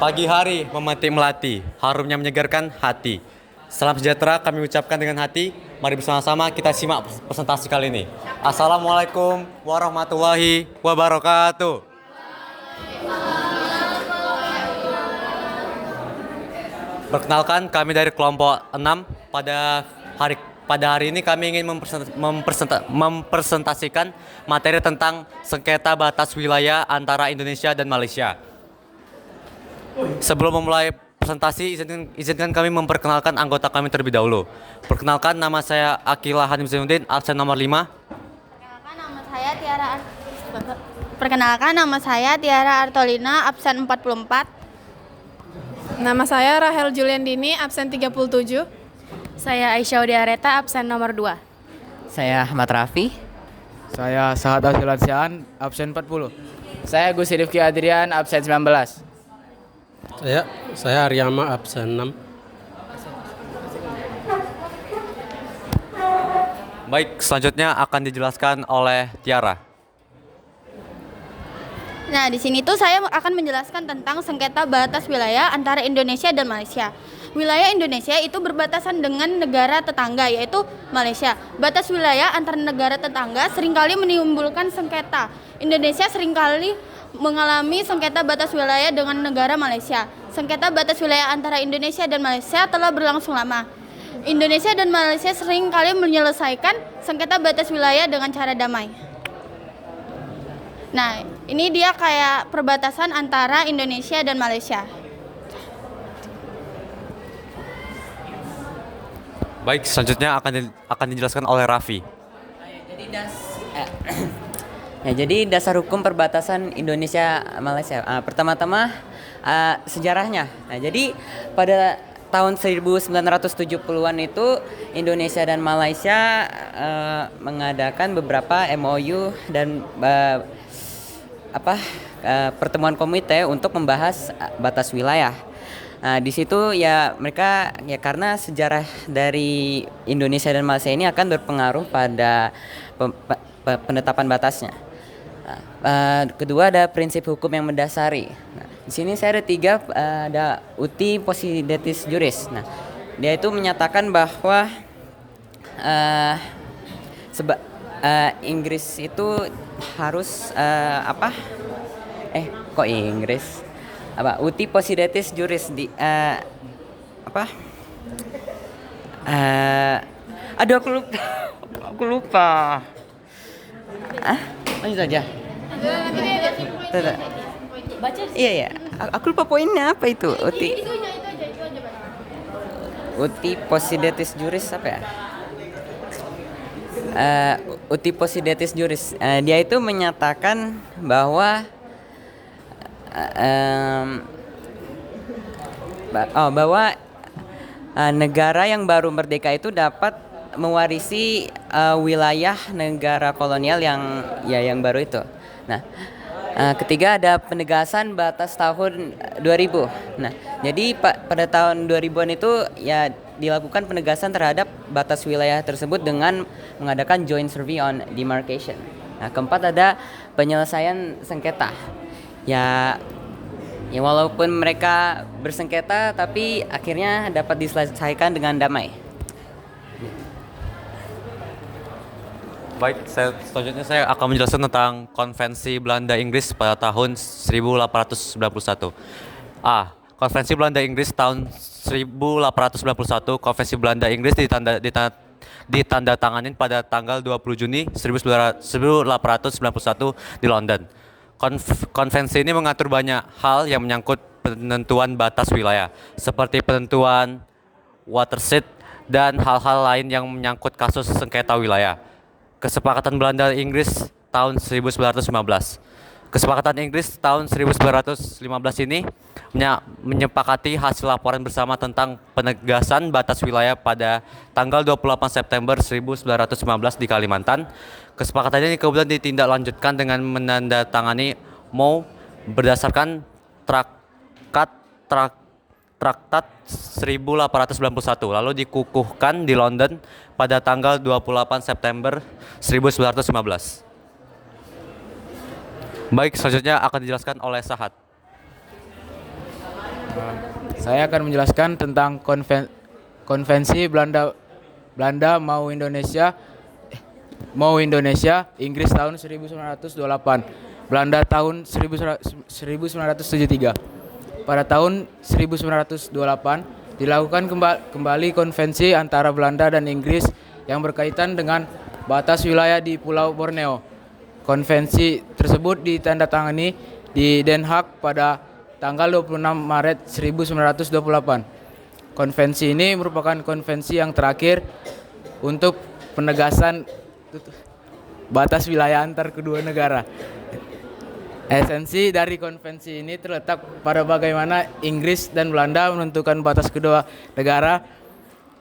Pagi hari memetik melati, harumnya menyegarkan hati. Salam sejahtera kami ucapkan dengan hati. Mari bersama-sama kita simak presentasi kali ini. Assalamualaikum warahmatullahi wabarakatuh. Perkenalkan, kami dari kelompok 6. Pada hari ini kami ingin mempresentasikan materi tentang sengketa batas wilayah antara Indonesia dan Malaysia. Sebelum memulai presentasi, izinkan kami memperkenalkan anggota kami terlebih dahulu. Perkenalkan, nama saya Akila Hanim Zainuddin, absen nomor 5. Perkenalkan, nama saya Tiara Artolina, absen 44. Nama saya Rahel Juliandini, absen 37. Saya Aisyah Udiareta, absen nomor 2. Saya Ahmad Raffi. Saya Sahat Asilansian, absen 40. Saya Gus Rifki Adrian, absen 19. Saya Aryama, absen 6. Baik, selanjutnya akan dijelaskan oleh Tiara. Nah, di sini tuh saya akan menjelaskan tentang sengketa batas wilayah antara Indonesia dan Malaysia. Wilayah Indonesia itu berbatasan dengan negara tetangga, yaitu Malaysia. Batas wilayah antara negara tetangga seringkali menimbulkan sengketa. Indonesia seringkali mengalami sengketa batas wilayah dengan negara Malaysia. Sengketa batas wilayah antara Indonesia dan Malaysia telah berlangsung lama. Indonesia dan Malaysia seringkali menyelesaikan sengketa batas wilayah dengan cara damai. Nah, ini dia kayak perbatasan antara Indonesia dan Malaysia. Baik, selanjutnya akan dijelaskan oleh Raffi. Jadi dasar hukum perbatasan Indonesia Malaysia. Pertama-tama sejarahnya. Nah, jadi pada tahun 1970-an itu Indonesia dan Malaysia mengadakan beberapa MOU dan pertemuan komite untuk membahas batas wilayah. Nah, di situ ya mereka karena sejarah dari Indonesia dan Malaysia ini akan berpengaruh pada penetapan batasnya. Kedua ada prinsip hukum yang mendasari. Nah, di sini saya ada 3, ada uti possidetis juris. Nah, dia itu menyatakan bahwa Inggris itu harus Inggris uti possidetis juris di aku lupa. Lanjut aja. Iya. Aku lupa poinnya apa itu. Uti possidetis juris apa ya? Uti possidetis juris. Dia itu menyatakan bahwa negara yang baru merdeka itu dapat mewarisi wilayah negara kolonial yang baru itu. Nah, ketiga ada penegasan batas tahun 2000. Nah, jadi pada tahun 2000-an itu ya dilakukan penegasan terhadap batas wilayah tersebut dengan mengadakan joint survey on demarcation. Nah, keempat ada penyelesaian sengketa. Ya walaupun mereka bersengketa tapi akhirnya dapat diselesaikan dengan damai. Baik, selanjutnya saya akan menjelaskan tentang Konvensi Belanda Inggris pada tahun 1891. Konvensi Belanda Inggris tahun 1891. Konvensi Belanda Inggris ditandatanganin pada tanggal 20 Juni 1891 di London. Konvensi ini mengatur banyak hal yang menyangkut penentuan batas wilayah, seperti penentuan watershed dan hal-hal lain yang menyangkut kasus sengketa wilayah. Kesepakatan Belanda Inggris tahun 1915. Kesepakatan Inggris tahun 1915 ini menyepakati hasil laporan bersama tentang penegasan batas wilayah pada tanggal 28 September 1915 di Kalimantan. Kesepakatan ini kemudian ditindaklanjutkan dengan menandatangani MOU berdasarkan Traktat 1891, lalu dikukuhkan di London pada tanggal 28 September 1915. Baik, selanjutnya akan dijelaskan oleh Sahat. Saya akan menjelaskan tentang konvensi Belanda mau Indonesia, Inggris tahun 1928, Belanda tahun 1973. Pada tahun 1928 dilakukan kembali konvensi antara Belanda dan Inggris yang berkaitan dengan batas wilayah di Pulau Borneo. Konvensi tersebut ditandatangani di Den Haag pada tanggal 26 Maret 1928. Konvensi ini merupakan konvensi yang terakhir untuk penegasan batas wilayah antar kedua negara. Esensi dari konvensi ini terletak pada bagaimana Inggris dan Belanda menentukan batas kedua negara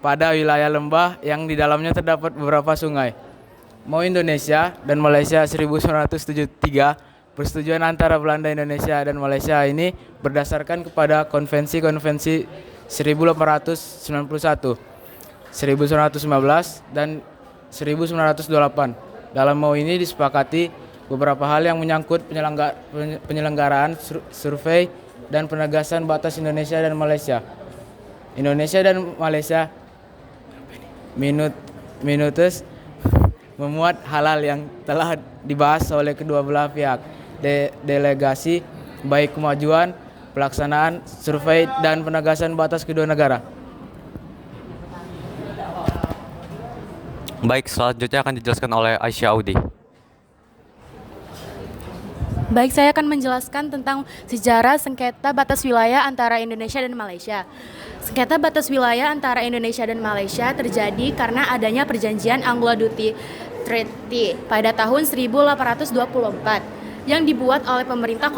pada wilayah lembah yang di dalamnya terdapat beberapa sungai. Mau Indonesia dan Malaysia 1973, persetujuan antara Belanda, Indonesia, dan Malaysia ini berdasarkan kepada konvensi-konvensi 1891, 1915, dan 1928. Dalam mau ini disepakati beberapa hal yang menyangkut penyelenggaraan survei dan penegasan batas Indonesia dan Malaysia. Indonesia dan Malaysia Minutes memuat hal-hal yang telah dibahas oleh kedua belah pihak. Delegasi baik kemajuan, pelaksanaan survei dan penegasan batas kedua negara. Baik, selanjutnya akan dijelaskan oleh Aisyah Audi. Baik, saya akan menjelaskan tentang sejarah sengketa batas wilayah antara Indonesia dan Malaysia. Sengketa batas wilayah antara Indonesia dan Malaysia terjadi karena adanya perjanjian Anglo-Dutty Treaty pada tahun 1824 yang dibuat oleh pemerintah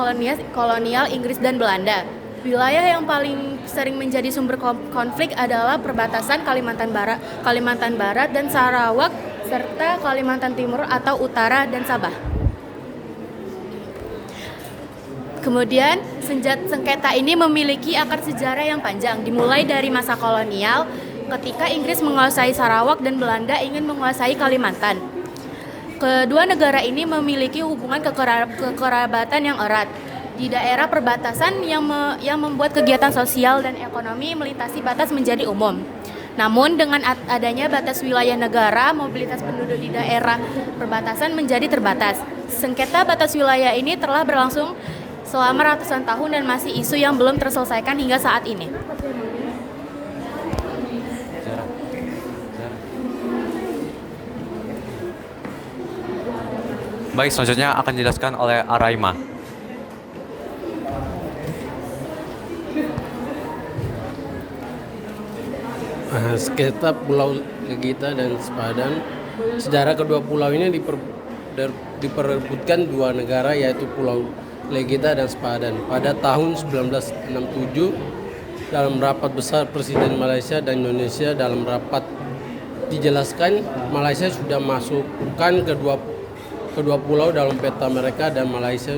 kolonial Inggris dan Belanda. Wilayah yang paling sering menjadi sumber konflik adalah perbatasan Kalimantan Barat dan Sarawak serta Kalimantan Timur atau Utara dan Sabah. Kemudian, sengketa ini memiliki akar sejarah yang panjang, dimulai dari masa kolonial ketika Inggris menguasai Sarawak dan Belanda ingin menguasai Kalimantan. Kedua negara ini memiliki hubungan kekerabatan yang erat di daerah perbatasan yang membuat kegiatan sosial dan ekonomi melintasi batas menjadi umum. Namun dengan adanya batas wilayah negara, mobilitas penduduk di daerah perbatasan menjadi terbatas. Sengketa batas wilayah ini telah berlangsung selama ratusan tahun dan masih isu yang belum terselesaikan hingga saat ini. Baik, selanjutnya akan dijelaskan oleh Araima. Sengketa Pulau Legita dan Sepadan. Sejarah kedua pulau ini diperebutkan dua negara, yaitu Pulau Legita dan Sepadan. Pada tahun 1967, dalam rapat besar Presiden Malaysia dan Indonesia, dalam rapat dijelaskan Malaysia sudah masukkan kedua pulau dalam peta mereka, dan Malaysia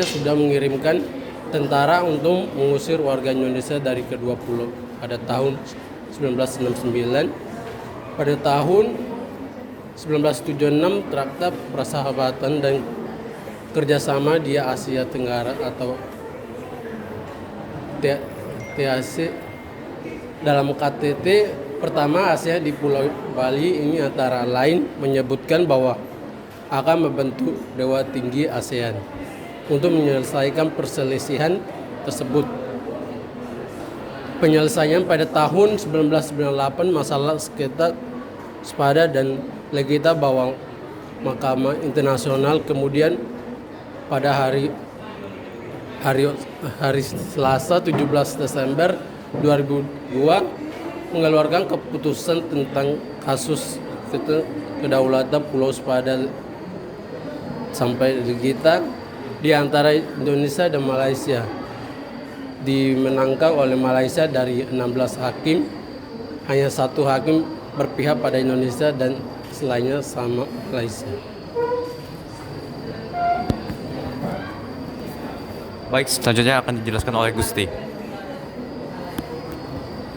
sudah mengirimkan tentara untuk mengusir warga Indonesia dari kedua pulau pada tahun 1969. Pada tahun 1976, Traktat Persahabatan dan Kerjasama di Asia Tenggara atau TAC dalam KTT pertama Asia di Pulau Bali ini antara lain menyebutkan bahwa akan membentuk Dewan Tinggi ASEAN untuk menyelesaikan perselisihan tersebut. Penyelesaian pada tahun 1998 masalah sengketa Sepadan dan Legita bawah Mahkamah Internasional. Kemudian pada hari Selasa 17 Desember 2002 mengeluarkan keputusan tentang kasus kedaulatan Pulau Sepadan sampai Legita di antara Indonesia dan Malaysia, dimenangkan oleh Malaysia. Dari 16 hakim, hanya satu hakim berpihak pada Indonesia dan selainnya sama Malaysia. Baik, selanjutnya akan dijelaskan oleh Gusti.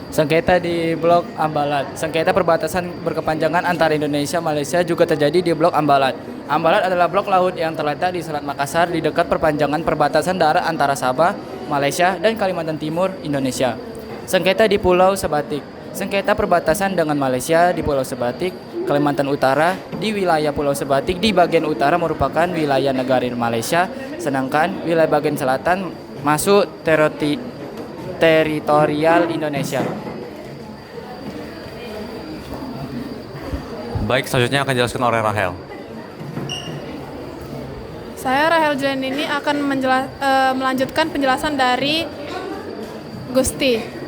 Sengketa di Blok Ambalat. Sengketa perbatasan berkepanjangan antara Indonesia dan Malaysia juga terjadi di Blok Ambalat. Ambalat adalah blok laut yang terletak di Selat Makassar di dekat perpanjangan perbatasan darat antara Sabah, Malaysia, dan Kalimantan Timur, Indonesia. Sengketa di Pulau Sebatik. Sengketa perbatasan dengan Malaysia di Pulau Sebatik, Kalimantan Utara di wilayah Pulau Sebatik di bagian utara merupakan wilayah negara Malaysia, sedangkan wilayah bagian selatan masuk teritorial Indonesia. Baik, selanjutnya akan dijelaskan oleh Rahel. Saya Rahel Juliandini akan melanjutkan penjelasan dari Gusti.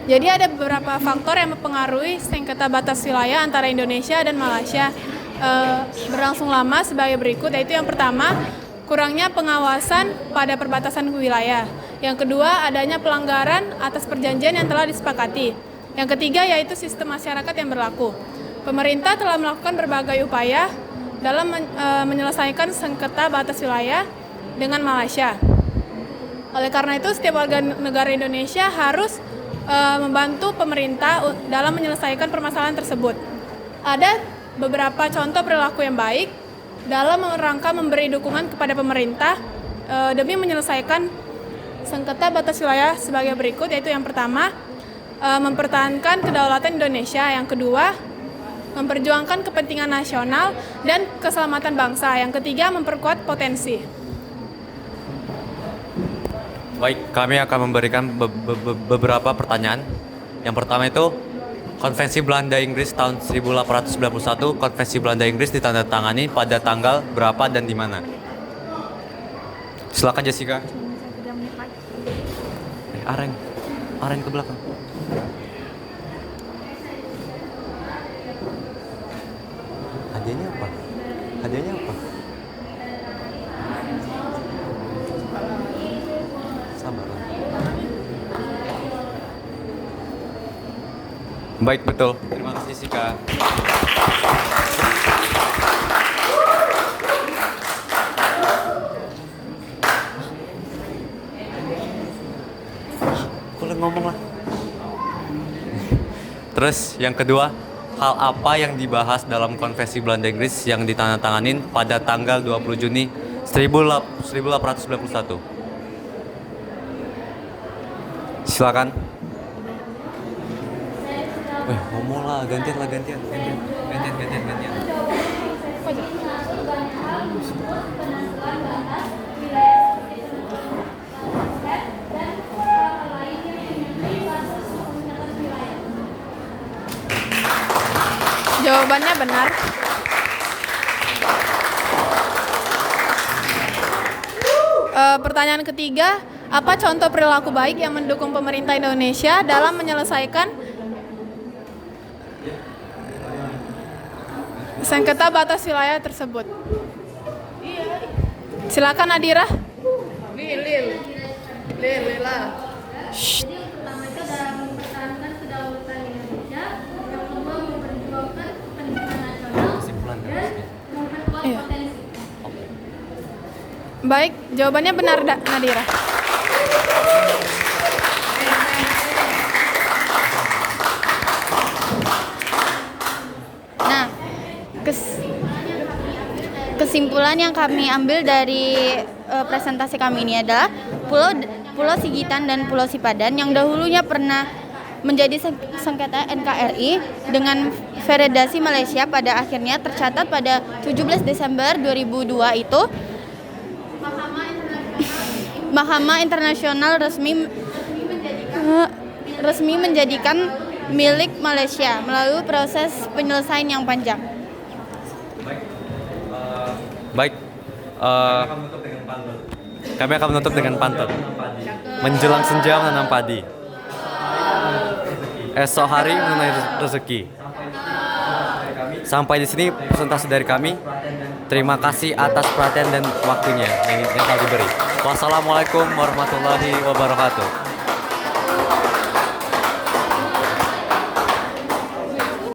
Jadi ada beberapa faktor yang mempengaruhi sengketa batas wilayah antara Indonesia dan Malaysia berlangsung lama sebagai berikut, yaitu yang pertama, kurangnya pengawasan pada perbatasan wilayah. Yang kedua, adanya pelanggaran atas perjanjian yang telah disepakati. Yang ketiga, yaitu sistem masyarakat yang berlaku. Pemerintah telah melakukan berbagai upaya dalam menyelesaikan sengketa batas wilayah dengan Malaysia. Oleh karena itu, setiap warga negara Indonesia harus membantu pemerintah dalam menyelesaikan permasalahan tersebut. Ada beberapa contoh perilaku yang baik dalam rangka memberi dukungan kepada pemerintah demi menyelesaikan sengketa batas wilayah sebagai berikut, yaitu yang pertama, mempertahankan kedaulatan Indonesia. Yang kedua, memperjuangkan kepentingan nasional dan keselamatan bangsa. Yang ketiga, memperkuat potensi. Baik, kami akan memberikan beberapa pertanyaan. Yang pertama itu, Konvensi Belanda Inggris tahun 1891, Konvensi Belanda Inggris ditandatangani pada tanggal berapa dan di mana? Silakan Jessica. Aren ke belakang. Hadiahnya apa? Sabarlah. Baik, betul. Terima kasih Jessica. Boleh ngomong lah. Terus yang kedua, hal apa yang dibahas dalam Konvensi Belanda Inggris yang ditandatanganin pada tanggal 20 Juni 1891? Silakan. Ngomong lah, gantian. Jawabannya benar. Pertanyaan ketiga, apa contoh perilaku baik yang mendukung pemerintah Indonesia dalam menyelesaikan sengketa batas wilayah tersebut? Silakan Nadira. Lila. Pertama itu adalah mempertahankan kedaulatan Indonesia, yang kedua memperjuangkan kepentingan nasional dan memperkuat potensi. Baik, jawabannya benar Nadira. Nah, kesimpulan yang kami ambil dari presentasi kami ini adalah Pulau Sigitan dan Pulau Sipadan yang dahulunya pernah menjadi sengketa NKRI dengan Federasi Malaysia pada akhirnya tercatat pada 17 Desember 2002 itu Mahkamah Internasional resmi menjadikan milik Malaysia melalui proses penyelesaian yang panjang. Baik. Kami akan menutup dengan pantun. Menjelang senja menanam padi. Esok hari menanam rezeki. Sampai di sini presentasi dari kami. Terima kasih atas perhatian dan waktunya yang telah diberi. Wassalamualaikum warahmatullahi wabarakatuh.